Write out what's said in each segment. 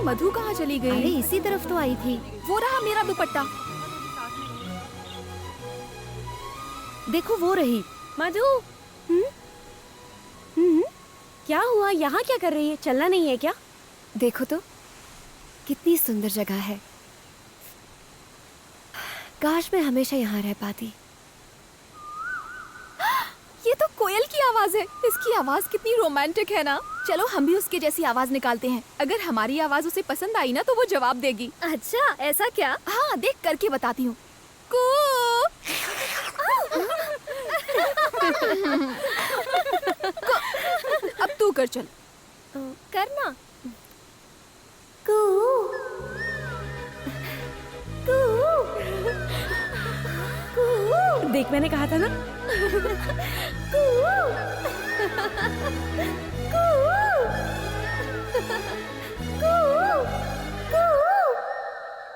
मधु कहाँ चली गई? अरे इसी तरफ तो आई थी। वो रहा मेरा दुपट्टा। देखो वो रही। मधु। क्या हुआ? यहाँ क्या कर रही है? चलना नहीं है क्या? देखो तो कितनी सुंदर जगह है। काश मैं हमेशा यहाँ रह पाती। ये तो कोयल की आवाज है। इसकी आवाज कितनी रोमांटिक है ना। चलो हम भी उसके जैसी आवाज निकालते हैं। अगर हमारी आवाज उसे पसंद आई ना तो वो जवाब देगी। अच्छा, ऐसा क्या? हाँ, देख करके बताती हूँ। अब तू कर चल। करना। देख, मैंने कहा था ना।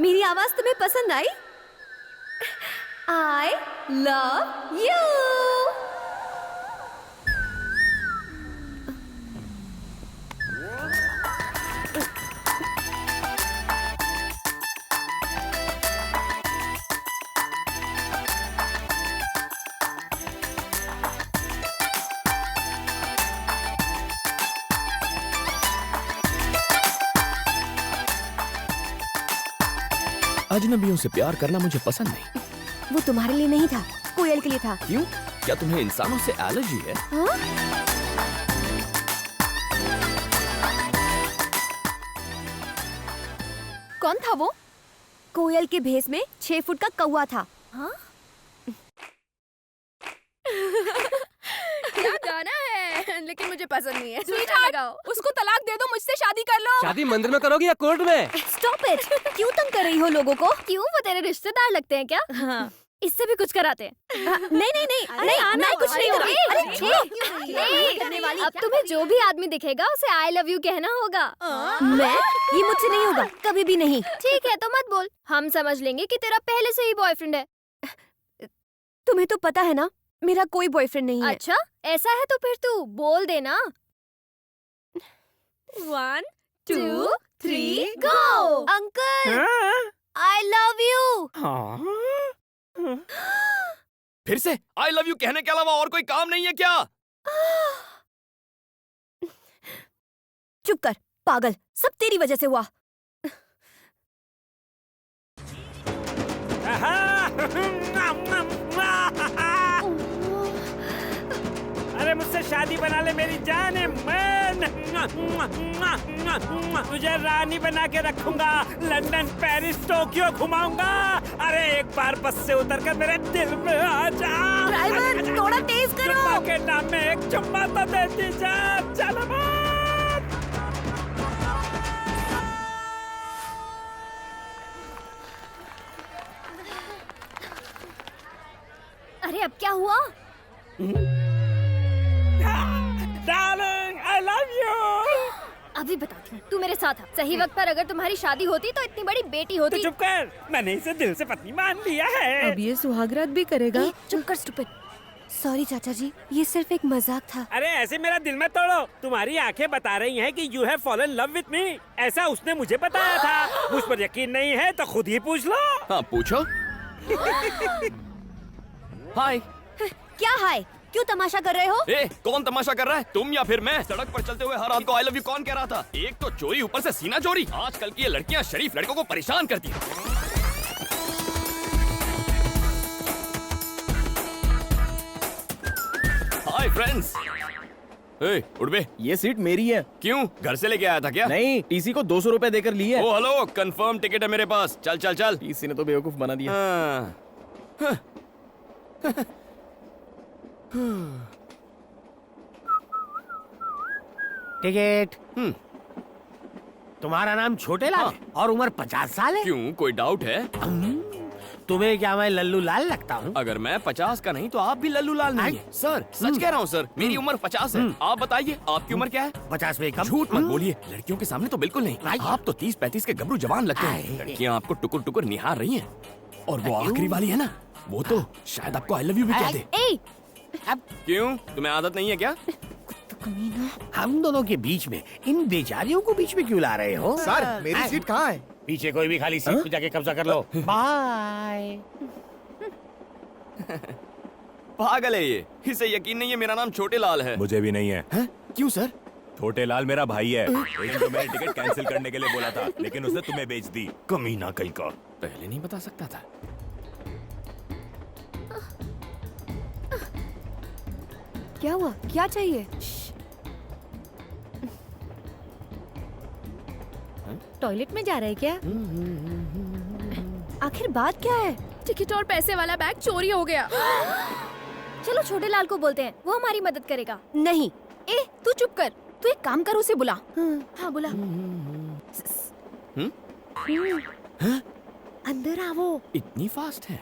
मेरी आवाज तुम्हें पसंद आई? I love you। अजनबियों से प्यार करना मुझे पसंद नहीं। वो तुम्हारे लिए नहीं था, कोयल के लिए था। क्यों? क्या तुम्हें इंसानों से एलर्जी है? हाँ? कौन था वो? कोयल के भेस में 6 फुट का कौवा था। हाँ? क्या गाना है? लेकिन मुझे पसंद नहीं है। स्वीटहार्ट, उसको तलाक दे दो, मुझसे शादी कर लो। शादी मंदिर में करोगी या कोर्ट में? Stop it. क्यों तंग कर रही हो लोगों को? क्यों? वो तेरे रिश्तेदार लगते हैं क्या? हाँ। इससे भी कुछ कराते हैं। नहीं नहीं नहीं, अरे नहीं, आना, मैं कुछ नहीं अरे, करूँगी। अरे, अरे करने वाली अब तुम्हें जो भी आदमी दिखेगा उसे आई लव यू कहना होगा। मैं? ये मुझसे नहीं होगा, कभी भी नहीं। ठीक है तो मत बोल, हम समझ लेंगे कि तेरा पहले से ही बॉयफ्रेंड है। तुम्हें तो पता है ना, मेरा कोई बॉयफ्रेंड नहीं है। अच्छा, ऐसा है तो फिर तू बोल देना। 1 2 3 go. Uncle, I love you. फिर से आई लव यू कहने के अलावा और कोई काम नहीं है क्या? चुप कर पागल, सब तेरी वजह से हुआ। अरे मुझसे शादी बना ले मेरी जान है मन। तुझे रानी बना के रखूंगा, लंदन पेरिस टोक्यो घुमाऊंगा। अरे एक बार बस से उतर कर मेरे दिल में आ जा। ड्राइवर थोड़ा तेज करो। चुम्मा के नाम में एक चुम्मा तो देती जा। चलो अरे अब क्या हुआ? Darling I love you. अभी बताती हूँ, तू मेरे साथ आ। सही वक्त पर अगर तुम्हारी शादी होती तो इतनी बड़ी बेटी होती। तो चुप कर, मैंने इसे दिल से पत्नी मान लिया है। अब ये सुहागरात भी करेगा। चुप कर स्टूपिड। सॉरी चाचा जी, ये सिर्फ एक मजाक था। अरे ऐसे मेरा दिल मत तोड़ो। तुम्हारी आंखें बता रही हैं कि you have fallen love with me. ऐसा उसने मुझे बताया था। मुझ पर यकीन नहीं है तो खुद ही पूछ लो। हाँ पूछो। हाय। क्या हाय? क्यों तमाशा कर रहे हो? ए, कौन तमाशा कर रहा है, तुम या फिर मैं? सड़क पर चलते हुए हर आदमी को आई लव यू कौन कह रहा था? एक तो चोरी, ऊपर से सीना चोरी। आजकल की ये लड़कियां शरीफ लड़कों को परेशान करती हैं। Hi friends. ए, उठ बे। ये सीट मेरी है। क्यों? घर से लेके आया था क्या? नहीं, टीसी को 200 रुपए देकर ली है। ओ हेलो, कंफर्म टिकट है मेरे पास। चल चल चल। टीसी ने तो बेवकूफ बना दिया। हाँ। टिकट। तुम्हारा नाम छोटे लाल है और उम्र 50 साल है। क्यों, कोई डाउट है? तुम्हें क्या मैं लल्लू लाल लगता हूँ? अगर मैं 50 का नहीं तो आप भी लल्लू लाल नहीं है। सर सच कह रहा हूँ सर, मेरी उम्र 50 है। आप बताइए आपकी उम्र क्या है? 50 में कम। झूठ मत बोलिए, लड़कियों के सामने तो बिल्कुल नहीं। आप तो 30-35 के गबरू जवान लगते हैं। लड़कियाँ आपको टुकुर टुकुर निहार रही हैं। और वो आखिरी वाली है ना, वो तो शायद आपको आई लव यू भी कह दे। ए, क्यों, तुम्हें आदत नहीं है क्या? कमीना। हम दोनों के बीच में इन बेचारियों को बीच में क्यों ला रहे हो? सर मेरी सीट कहाँ है? पीछे कोई भी खाली सीट पे जाके कब्जा कर लो। बाय। पागल है ये, इसे यकीन नहीं है मेरा नाम छोटे लाल है। मुझे भी नहीं है। हैं? क्यों सर? छोटे लाल मेरा भाई है। एक तो मैंने टिकट कैंसिल करने के लिए बोला था, लेकिन उसने तुम्हें बेच दी। कमीना कहीं का। पहले नहीं बता सकता था। क्या हुआ? क्या चाहिए? टॉयलेट में जा रहे हैं क्या? आखिर बात क्या है? टिकट और पैसे वाला बैग चोरी हो गया। चलो छोटे लाल को बोलते हैं, वो हमारी मदद करेगा। नहीं। ए तू चुप कर, तू एक काम कर, उसे बुला। हाँ बुला। अंदर आओ। इतनी फास्ट है?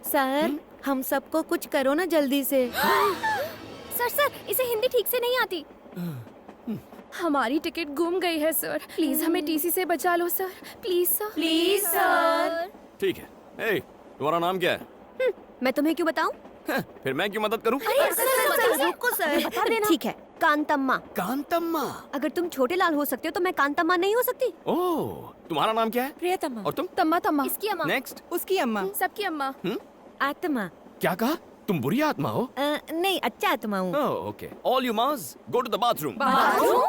सर, हम सबको कुछ करो ना जल्दी से। सर इसे हिंदी ठीक से नहीं आती। हमारी टिकट गुम गई है सर, प्लीज हमें टीसी से बचा लो sir, please sir. Please sir. ठीक है। ए, तुम्हारा नाम क्या है? मैं तुम्हें क्यों बताऊं? फिर मैं क्यों मदद करूं? सर, रुको सर। बता देना। ठीक है, कांतम्मा। कांतम्मा। अगर तुम छोटे लाल हो सकते हो तो मैं कांतम्मा नहीं हो सकती? ओह, तुम्हारा नाम क्या है? प्रियतमा। और तुम? तम्मा तम्मा। इसकी अम्मा। नेक्स्ट। उसकी अम्मा। सबकी अम्मा। आत्मा। क्या कहा? तुम बुरी आत्मा हो? नहीं, अच्छा आत्मा हूँ। Oh, okay. All you must go to the bathroom.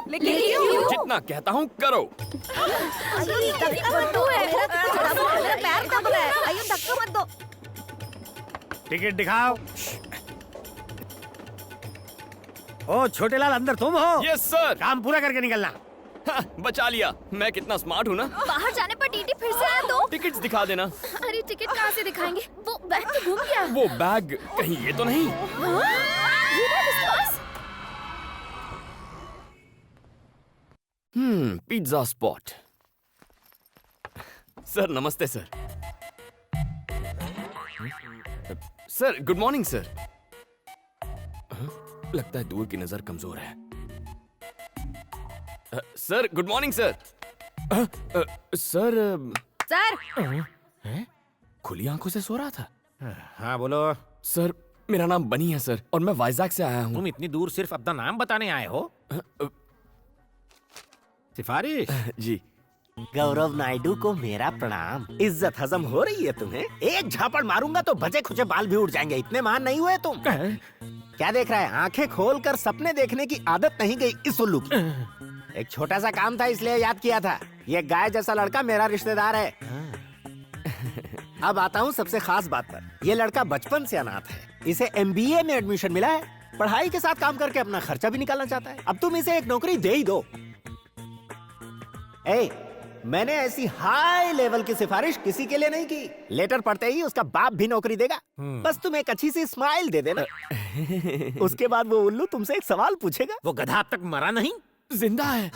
लेकिन क्यों? जितना कहता हूँ करो। मेरा पैर दब रहा है। आइए, धक्का मत दो। टिकट दिखाओ। ओ छोटे लाल, अंदर तुम हो? Yes sir. काम पूरा करके निकलना। बचा लिया। मैं कितना स्मार्ट हूँ ना। बाहर जाने पर टीटी फिर से आया तो? टिकट्स दिखा देना। अरे टिकट कहाँ से दिखाएंगे? वो बैग तो गुम गया। वो बैग कहीं ये तो नहीं? ये बैग इसके पास? Pizza spot. सर नमस्ते sir. Sir good morning sir. लगता है दूर की नजर कमजोर है। Sir good morning sir. Sir sir, खुली आंखों से सो रहा था। हाँ बोलो। सर मेरा नाम बनी है सर, और मैं वाइजैक से आया हूँ। तुम इतनी दूर सिर्फ अपना नाम बताने आए हो? सिफारिश? जी। गौरव नायडू को मेरा प्रणाम। इज्जत हजम हो रही है तुम्हें? एक झापड़ मारूंगा तो बचे खुचे बाल भी उड़ जाएंगे। इतने महान नहीं हुए तुम। क्या देख रहा है? आंखें खोलकर सपने देखने की आदत नहीं गई इस उल्लू की। एक छोटा सा काम था इसलिए याद किया था। ये गाय जैसा लड़का मेरा रिश्तेदार है। अब आता हूँ सबसे खास बात पर। ये लड़का बचपन से अनाथ है। इसे MBA में एडमिशन मिला है। पढ़ाई के साथ काम करके अपना खर्चा भी निकालना चाहता है। अब तुम इसे एक नौकरी दे ही दो। मैंने ऐसी हाई लेवल की सिफारिश किसी के लिए नहीं की। लेटर पढ़ते ही उसका बाप भी नौकरी देगा। बस तुम एक अच्छी सी स्माइल दे देना। उसके बाद वो उल्लू तुमसे एक सवाल पूछेगा। वो गधा अब तक मरा नहीं? जिंदा है।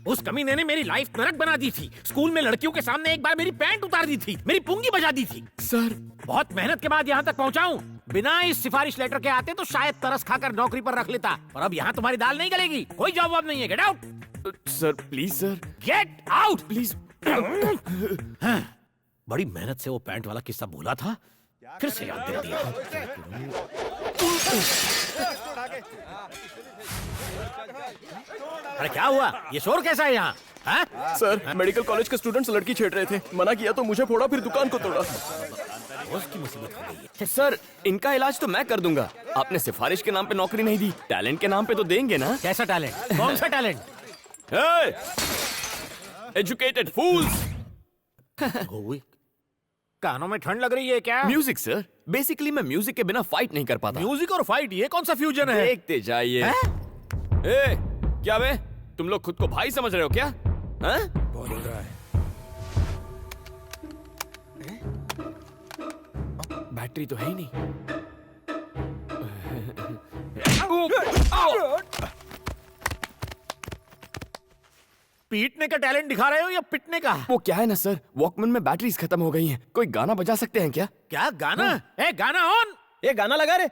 उस कमीने ने मेरी लाइफ नरक बना दी थी। स्कूल में लड़कियों के सामने एक बार मेरी पैंट उतार दी थी, मेरी पुंगी बजा दी थी। सर बहुत मेहनत के बाद यहाँ तक पहुँचा हूँ। बिना इस सिफारिश लेटर के आते तो शायद तरस खाकर नौकरी पर रख लेता। और अब यहाँ तुम्हारी दाल नहीं गलेगी। कोई जॉब वॉब नहीं है। Get out. Sir please sir. Get out please. बड़ी मेहनत से वो पैंट वाला किस्सा भूला था, फिर से याद दिला दिया। अरे क्या हुआ? ये शोर कैसा है यहाँ? सर मेडिकल कॉलेज के स्टूडेंट्स लड़की छेड़ रहे थे। मना किया तो मुझे फोड़ा, फिर दुकान को तोड़ा। उसकी मुसीबत हो गई है। सर इनका इलाज तो मैं कर दूंगा। आपने सिफारिश के नाम पे नौकरी नहीं दी, टैलेंट के नाम पे तो देंगे ना? कैसा टैलेंट? कौन सा टैलेंट? एजुकेटेड फूल्स। कानों में ठंड लग रही है क्या? Music sir. बेसिकली मैं म्यूजिक के बिना फाइट नहीं कर पाता। म्यूजिक और फाइट, ये कौन सा फ्यूजन है? देखते जाइए। क्या बे, तुम लोग खुद को भाई समझ रहे हो क्या? बोल रहा है। बैटरी तो है ही नहीं। पीटने का टैलेंट दिखा रहे हो या पिटने का? वो क्या है ना सर, वॉकमैन में बैटरीज खत्म हो गई हैं। कोई गाना बजा सकते हैं क्या? क्या गाना? गाना ऑन। ये गाना लगा रे।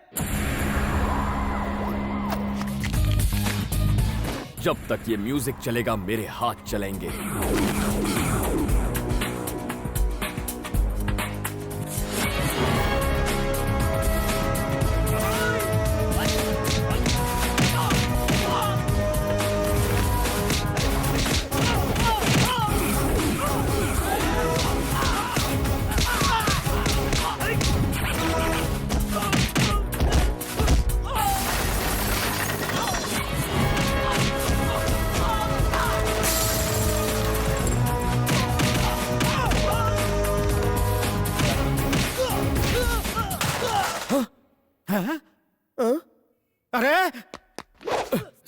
जब तक ये म्यूजिक चलेगा मेरे हाथ चलेंगे।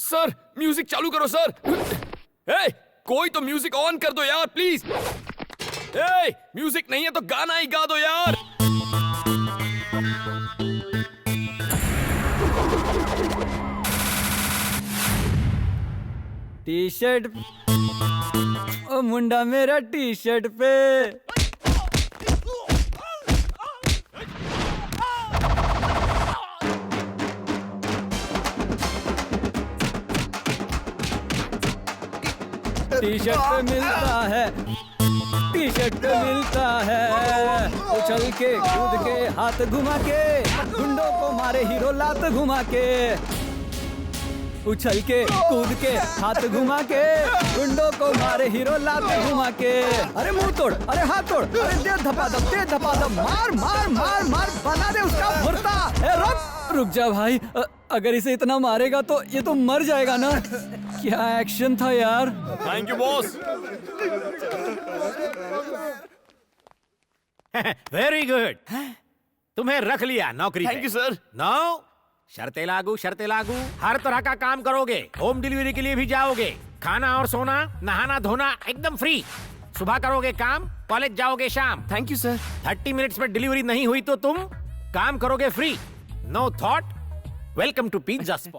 सर म्यूजिक चालू करो सर। ए, कोई तो म्यूजिक ऑन कर दो यार प्लीज। ए, म्यूजिक नहीं है तो गाना ही गा दो यार। टी शर्ट ओ मुंडा मेरा टी शर्ट पे। टी शर्ट पे मिलता है, टी शर्ट पे मिलता है। उछल के कूद के हाथ घुमा के, गुंडों को मारे हीरो लात घुमा के। उछल के कूद के हाथ घुमा के, गुंडों को मारे हीरो लात घुमा के। अरे मुंह तोड़, अरे हाथ तोड़, अरे दे धपाधप, दे धपाधप, मार मार मार मार, बना दे उसका भुर्ता। रुक जा भाई, अगर इसे इतना मारेगा तो ये तो मर जाएगा ना। क्या एक्शन था यार। Thank you boss. Very good, तुम्हें रख लिया नौकरी पे। Thank you sir. नो, शर्तें लागू, शर्तें लागू। हर तरह का काम करोगे, होम डिलीवरी के लिए भी जाओगे, खाना और सोना, नहाना धोना एकदम फ्री। सुबह करोगे काम, कॉलेज जाओगे शाम। Thank you sir. 30 मिनट्स में डिलीवरी नहीं हुई तो तुम काम करोगे free. No thought, welcome to pizza spot.